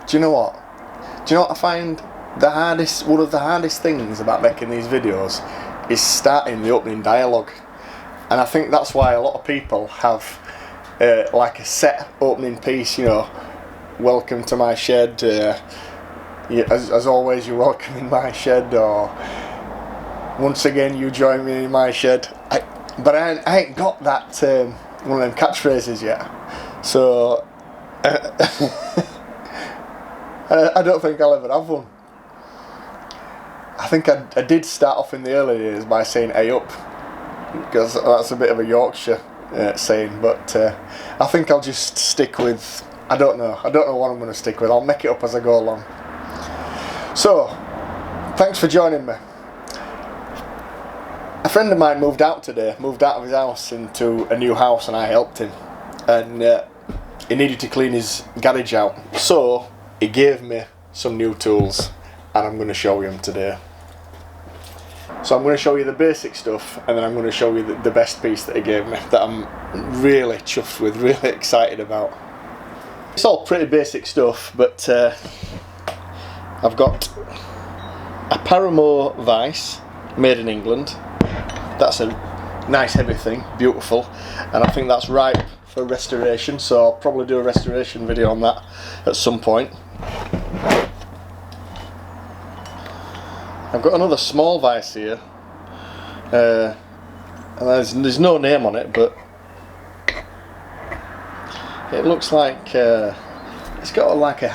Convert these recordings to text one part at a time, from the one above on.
Do you know what? Do you know what I find one of the hardest things about making these videos is starting the opening dialogue. And I think that's why a lot of people have like a set opening piece, you know, welcome to my shed, as always you're welcome in my shed, or once again you join me in my shed. But I ain't got that one of them catchphrases yet, so I don't think I'll ever have one. I think I did start off in the early days by saying "hey up," because that's a bit of a Yorkshire saying, but I think I'll just stick with, I don't know what I'm going to stick with. I'll make it up as I go along. So, thanks for joining me. A friend of mine moved out of his house into a new house, and I helped him, and he needed to clean his garage out, so he gave me some new tools, and I'm going to show you them today. So I'm going to show you the basic stuff, and then I'm going to show you the best piece that he gave me that I'm really chuffed with, really excited about. It's all pretty basic stuff, but I've got a Paramore vise made in England. That's a nice heavy thing, beautiful, and I think that's ripe for restoration, so I'll probably do a restoration video on that at some point. I've got another small vise here, and there's no name on it, but it looks like it's got like a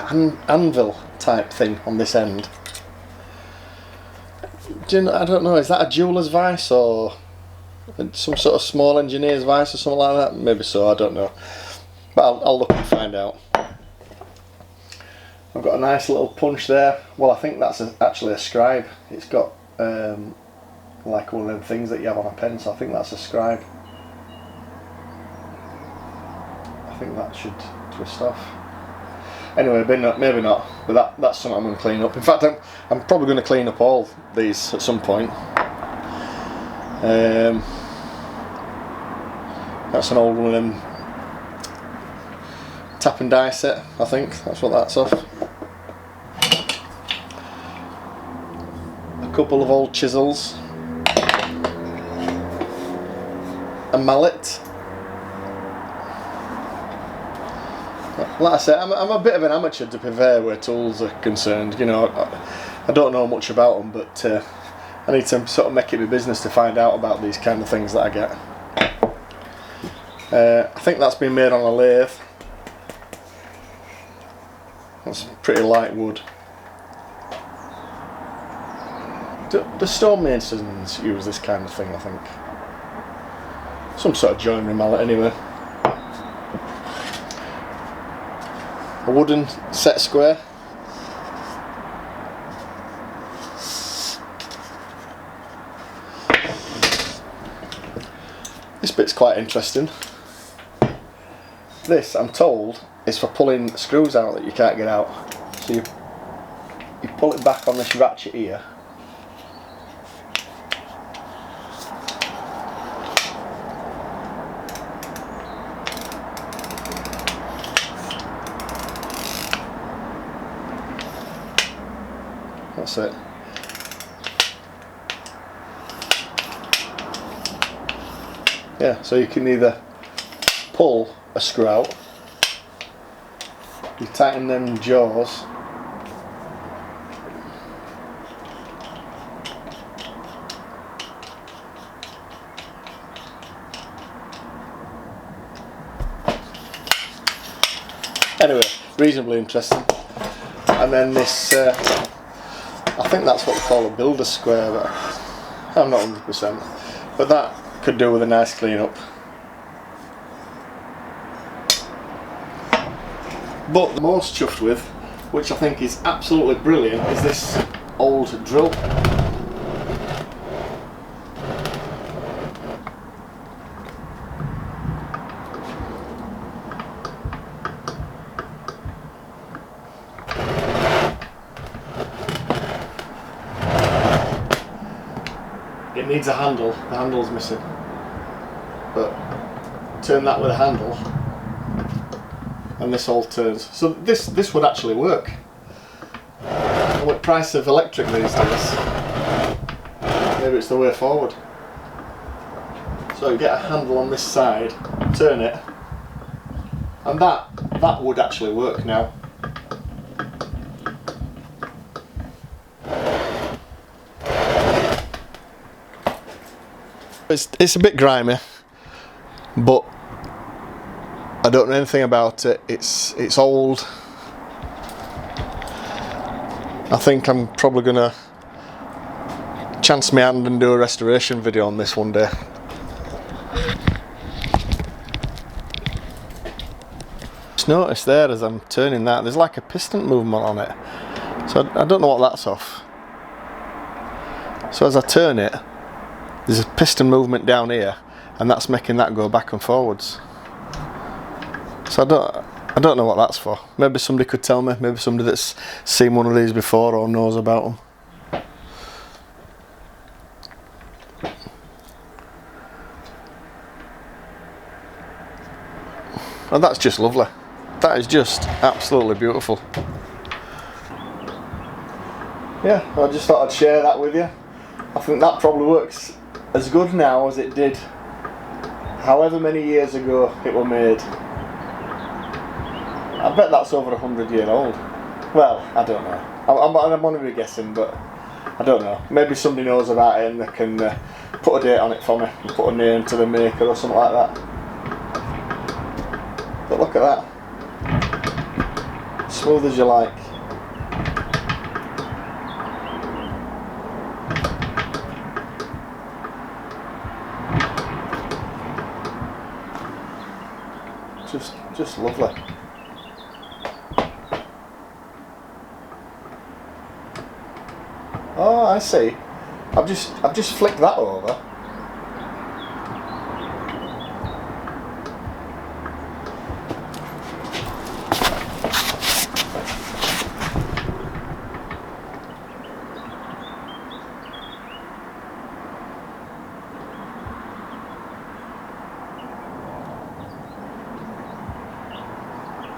anvil type thing on this end. I don't know, is that a jeweller's vice or some sort of small engineer's vice or something like that? Maybe so, I don't know, but I'll look and find out. I've got a nice little punch there. Well, I think that's actually a scribe. It's got like one of them things that you have on a pen, so I think that's a scribe. I think that should twist off. Anyway, maybe not, but that's something I'm going to clean up. In fact, I'm probably going to clean up all these at some point. That's an old one of them tap and die set, I think. That's what that's off. A couple of old chisels. A mallet. Like I said, I'm a bit of an amateur, to be fair, where tools are concerned. You know, I don't know much about them, but I need to sort of make it my business to find out about these kind of things that I get. I think that's been made on a lathe. That's pretty light wood. The stonemasons use this kind of thing, I think. Some sort of joinery mallet, anyway. A wooden set square. This bit's quite interesting. This, I'm told, is for pulling screws out that you can't get out. So you pull it back on this ratchet here. That's it. Yeah, so you can either pull a screw out, you tighten them jaws, anyway, reasonably interesting. And then this, I think that's what we call a builder square, but I'm not 100%. But that could do with a nice clean up. But the most chuffed with, which I think is absolutely brilliant, is this old drill. It needs a handle, the handle's missing. But turn that with a handle, and this all turns. So this would actually work. With the price of electric these days, maybe it's the way forward. So you get a handle on this side, turn it, and that would actually work now. It's a bit grimy, but I don't know anything about it. It's old. I think I'm probably gonna chance my hand and do a restoration video on this one day. Just noticed there as I'm turning that, there's like a piston movement on it. So I don't know what that's off. So as I turn it, there's a piston movement down here, and that's making that go back and forwards. So I don't know what that's for. Maybe somebody could tell me. Maybe somebody that's seen one of these before or knows about them. And that's just lovely. That is just absolutely beautiful. Yeah, I just thought I'd share that with you. I think that probably works as good now as it did however many years ago it was made. I bet that's over 100 years old. Well, I don't know. I'm going to be guessing, but I don't know. Maybe somebody knows about it and they can put a date on it for me and put a name to the maker or something like that. But look at that. Smooth as you like. Just lovely. Oh, I see. I've just flicked that over.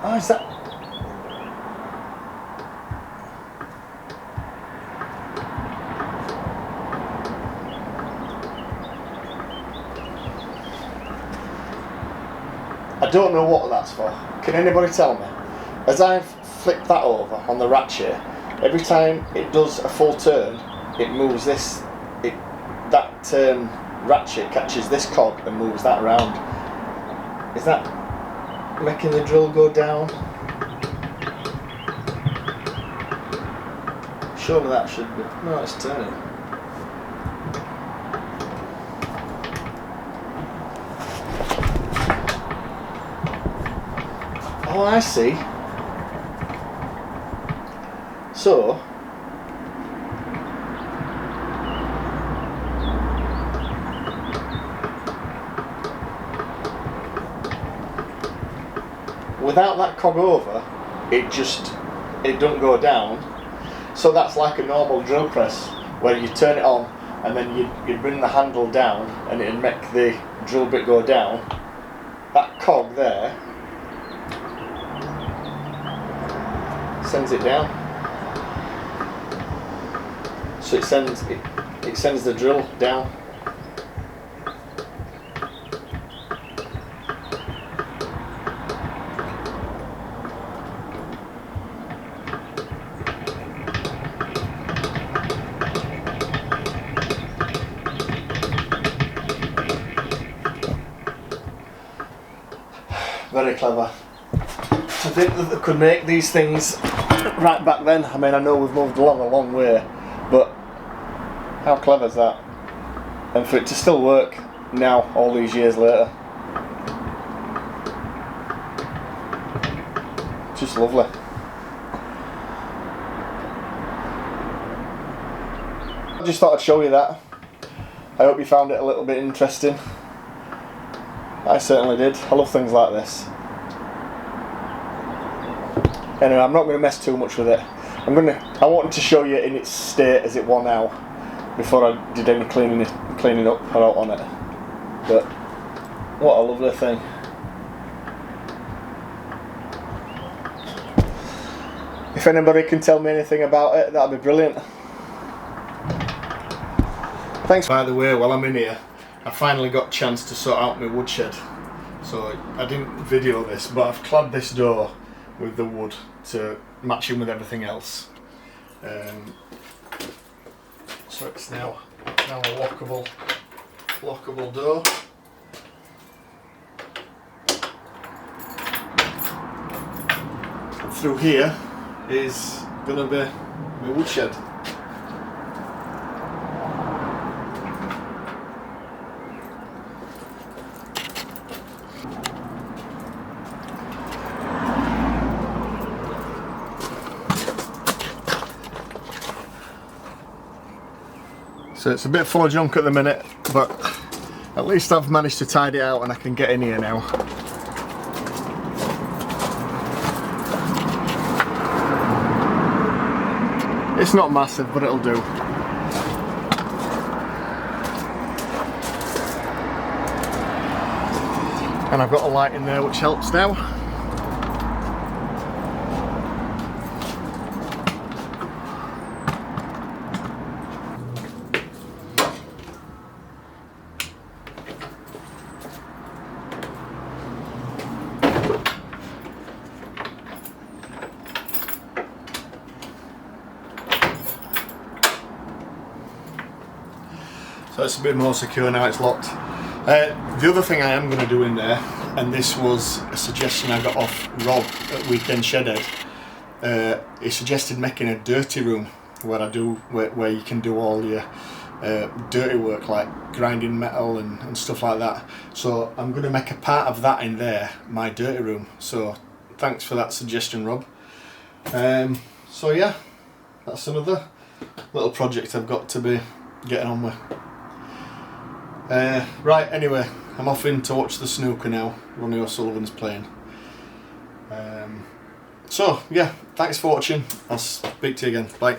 Oh, is that? I don't know what that's for. Can anybody tell me? As I've flicked that over on the Ratchet, every time it does a full turn, it moves this. That ratchet catches this cog and moves that around. Is that making the drill go down? Surely that should be. No, it's turning. Oh, I see. So without that cog over, it don't go down. So that's like a normal drill press where you turn it on and then you bring the handle down and it'll make the drill bit go down. That cog there sends it down. So it sends the drill down. Very clever. To think that they could make these things right back then. I mean, I know we've moved along a long way, but how clever is that? And for it to still work now, all these years later. Just lovely. I just thought I'd show you that. I hope you found it a little bit interesting. I certainly did. I love things like this. Anyway, I'm not going to mess too much with it. I wanted to show you in its state as it was now, before I did any cleaning up out on it. But what a lovely thing. If anybody can tell me anything about it, that'd be brilliant. Thanks. By the way, while I'm in here, I finally got a chance to sort out my woodshed. So I didn't video this, but I've clad this door with the wood to match in with everything else. So it's now a lockable door. And through here is gonna be my woodshed. So it's a bit full of junk at the minute, but at least I've managed to tidy it out and I can get in here now. It's not massive, but it'll do. And I've got a light in there which helps now. So it's a bit more secure now it's locked. The other thing I am going to do in there, and this was a suggestion I got off Rob at Weekend Shed Ed, he suggested making a dirty room where you can do all your dirty work like grinding metal and stuff like that. So I'm going to make a part of that in there, my dirty room. So thanks for that suggestion, Rob. So yeah, that's another little project I've got to be getting on with. Right, anyway, I'm off in to watch the snooker now. Ronnie O'Sullivan's playing. So yeah, thanks for watching. I'll speak to you again. Bye.